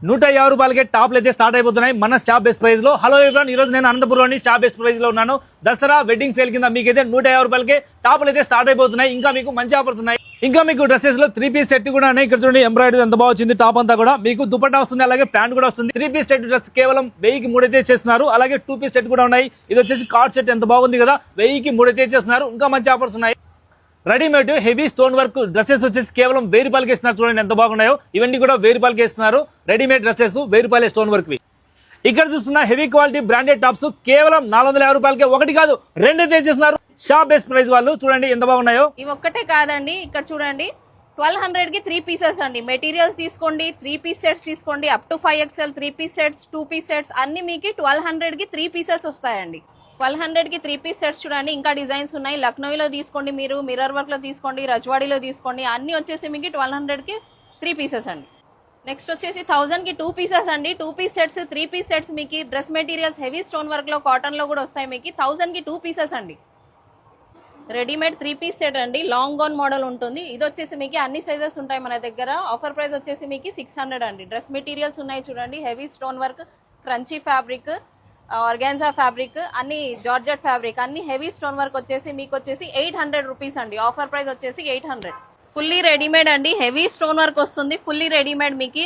150 రూపాయలకే టాప్లు అయితే స్టార్ట్ అయిపోతున్నాయి మన షాప్ బెస్ట్ ప్రైస్ లో. హలో ఎవ్రీవన్, ఈ రోజు నేను అనంతపురంలోని షాప్ బెస్ట్ ప్రైస్ లో ఉన్నాను. దసరా వెడ్డింగ్ సేల్ కింద మీకైతే 150 రూపాయలకే టాప్లు అయితే స్టార్ట్ అయిపోతున్నాయి. ఇంకా మీకు మంచి ఆఫర్స్ ఉన్నాయి. ఇంకా మీకు డ్రెస్సెస్ లో 3 పీస్ సెట్ కూడా ఉన్నాయి. ఇక్కడ చూడండి ఎంబ్రాయిడరీ ఎంత బాగా వచ్చింది. టాప్ అంతా కూడా మీకు దుపట్టా వస్తుంది, అలాగే ప్యాంట్ కూడా వస్తుంది. 3 పీస్ సెట్ డ్రెస్ కేవలం 1000కి 3 అయితే చేస్తున్నారు. అలాగే 2 పీస్ సెట్ కూడా ఉన్నాయి. ఇది వచ్చేసి కార్డ్ సెట్ ఎంత బాగుంది కదా, 1000కి 3 అయితే చేస్తున్నారు. ఇంకా మంచి ఆఫర్స్ ఉన్నాయి. Readymade heavy stone work dresses వచ్చేసి కేవలం 1000 రూపాయలకి ఇస్తున్నారు. చూడండి ఎంత బాగున్నాయో. ఇవన్నీ కూడా 1000 రూపాయలకి ఇస్తున్నారు. రెడీమేడ్ డ్రెస్సెస్ 1000 రూపాయలే స్టోన్ వర్క్ వి. ఇక్కడ చూస్తున్న హెవీ క్వాలిటీ బ్రాండెడ్ టాప్స్ కేవలం 450 రూపాయలకే ఒకటి కాదు 2 అయితే చేస్తున్నారు షాప్ బెస్ట్ ప్రైస్ వాళ్ళు. చూడండి ఎంత బాగున్నాయో. ఇవి ఒక్కటే కాదండి, ఇక్కడ చూడండి 1200కి 3 పీసెస్ అండి. మెటీరియల్స్ తీసుకోండి, 3 పీస్ సెట్స్ తీసుకోండి, up to 5XL 3 piece sets, 2 piece sets అన్ని మీకు 1200కి 3 పీసెస్ వస్తాయండి. 1200కి 3 పీస్ సెట్స్ చూడండి. ఇంకా డిజైన్స్ ఉన్నాయి. లక్నోలో తీసుకోండి, మీరు మిర్రర్ వర్క్ లో తీసుకోండి, రజ్వాడీలో తీసుకోండి. అన్ని వచ్చేసి మీకు 1200కి 3 పీసెస్ అండి. నెక్స్ట్ వచ్చేసి 1000కి 2 పీసెస్ అండి. 2 పీస్ సెట్స్, 3 పీస్ సెట్స్ మీకు dress materials heavy stone work లో, కాటన్ లో కూడా వస్తాయి. మీకు 1000కి 2 పీసెస్ అండి. రెడీమేడ్ 3 పీస్ సెట్ అండి. లాంగ్ గౌన్ మోడల్ ఉంటుంది. ఇది వచ్చేసి మీకు అన్ని సైజెస్ ఉంటాయి మన దగ్గర. ఆఫర్ ప్రైస్ వచ్చేసి మీకు 600 అండి. డ్రెస్ మెటీరియల్స్ ఉన్నాయి చూడండి. Heavy stone work, crunchy fabric, organza fabric, అన్ని జార్జెట్ ఫ్యాబ్రిక్, అన్ని హెవీ స్టోన్ వర్క్ వచ్చేసి మీకు వచ్చేసి 800 రూపీస్ అండి. ఆఫర్ ప్రైస్ వచ్చేసి 800. ఫుల్లీ రెడీమేడ్ అండి. హెవీ స్టోన్ వర్క్ వస్తుంది. ఫుల్లీ రెడీమేడ్ మీకు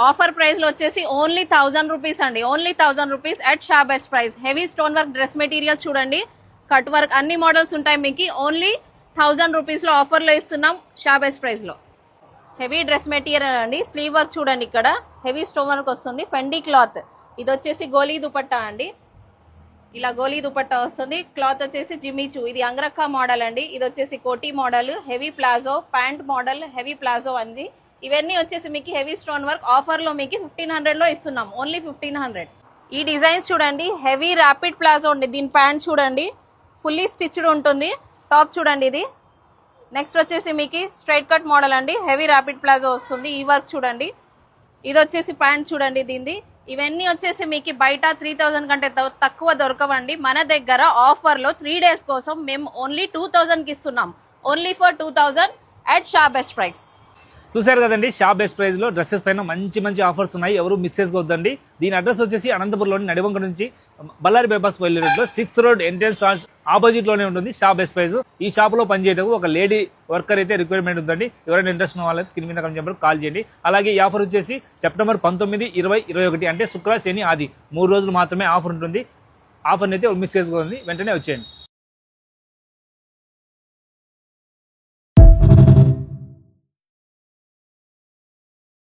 ఆఫర్ ప్రైస్ లో వచ్చేసి ఓన్లీ 1000 రూపీస్ అండి. Only 1000 rupees at shop best price. Heavy stone work dress materials చూడండి, కట్ వర్క్ అన్ని మోడల్స్ ఉంటాయి మీకు. ఓన్లీ 1000 రూపీస్ లో ఆఫర్ లో ఇస్తున్నాం షాప్ బెస్ట్ ప్రైస్ లో. హెవీ డ్రెస్ మెటీరియల్ అండి. స్లీవ్ వర్క్ చూడండి, ఇక్కడ హెవీ స్టోన్ వర్క్ వస్తుంది. ఫెండీ క్లాత్. ఇది వచ్చేసి గోలీ దుపట్టా అండి. ఇలా గోలీ దుపట్టా వస్తుంది. క్లాత్ వచ్చేసి జిమ్మిచూ. ఇది అంగరక్క మోడల్ అండి. ఇది వచ్చేసి కోటీ model, heavy palazzo, pant model, heavy palazzo అండి. ఇవన్నీ వచ్చేసి మీకు హెవీ స్టోన్ వర్క్. ఆఫర్ లో మీకు 1500 లో ఇస్తున్నాం. ఓన్లీ 1500. ఈ డిజైన్స్ చూడండి. హెవీ ర్యాపిడ్ ప్లాజో అండి. దీని ప్యాంట్ చూడండి, ఫుల్లీ స్టిచ్డ్ ఉంటుంది. టాప్ చూడండి ఇది. నెక్స్ట్ వచ్చేసి మీకు స్ట్రైట్ కట్ మోడల్ అండి. హెవీ ర్యాపిడ్ ప్లాజో వస్తుంది. ఈ వర్క్ చూడండి. ఇది వచ్చేసి ప్యాంట్ చూడండి దీనిది. ఇవన్నీ వచ్చేసి మీకు బయట 3000 కంటే తక్కువ దొరకవండి. మన దగ్గర ఆఫర్ లో 3 డేస్ కోసం మేము ఓన్లీ 2000కి ఇస్తున్నాం. Only for 2000 at shop best price. చూసారు కదండి, షాప్ బెస్ట్ ప్రైస్ లో డ్రెస్సెస్ పైన మంచి మంచి ఆఫర్స్ ఉన్నాయి. ఎవరు మిస్ చేసుకోవద్దండి. దీని అడ్రస్ వచ్చేసి అనంతపురంలోని నడివంక నుంచి బళ్ళారి బైపాస్ వెళ్ళే రోడ్ లో 6th రోడ్ ఎంట్రన్స్ ఆపోజిట్ లోనే ఉంటుంది షాప్ బెస్ట్ ప్రైస్. ఈ షాప్ లో పనిచేయడం ఒక లేడీ వర్కర్ అయితే రిక్వైర్మెంట్ ఉందండి. ఎవరైనా ఇంట్రెస్ట్ ఉన్న వాళ్ళకి స్క్రీన్ మీద కనిపించినప్పుడు కాల్ చేయండి. అలాగే ఈ ఆఫర్ వచ్చేసి సెప్టెంబర్ 19, 20, 21 అంటే శుక్ర, శని, ఆది 3 రోజులు మాత్రమే ఆఫర్ ఉంటుంది. ఆఫర్ని అయితే మిస్ చేసుకోండి, వెంటనే వచ్చేయండి.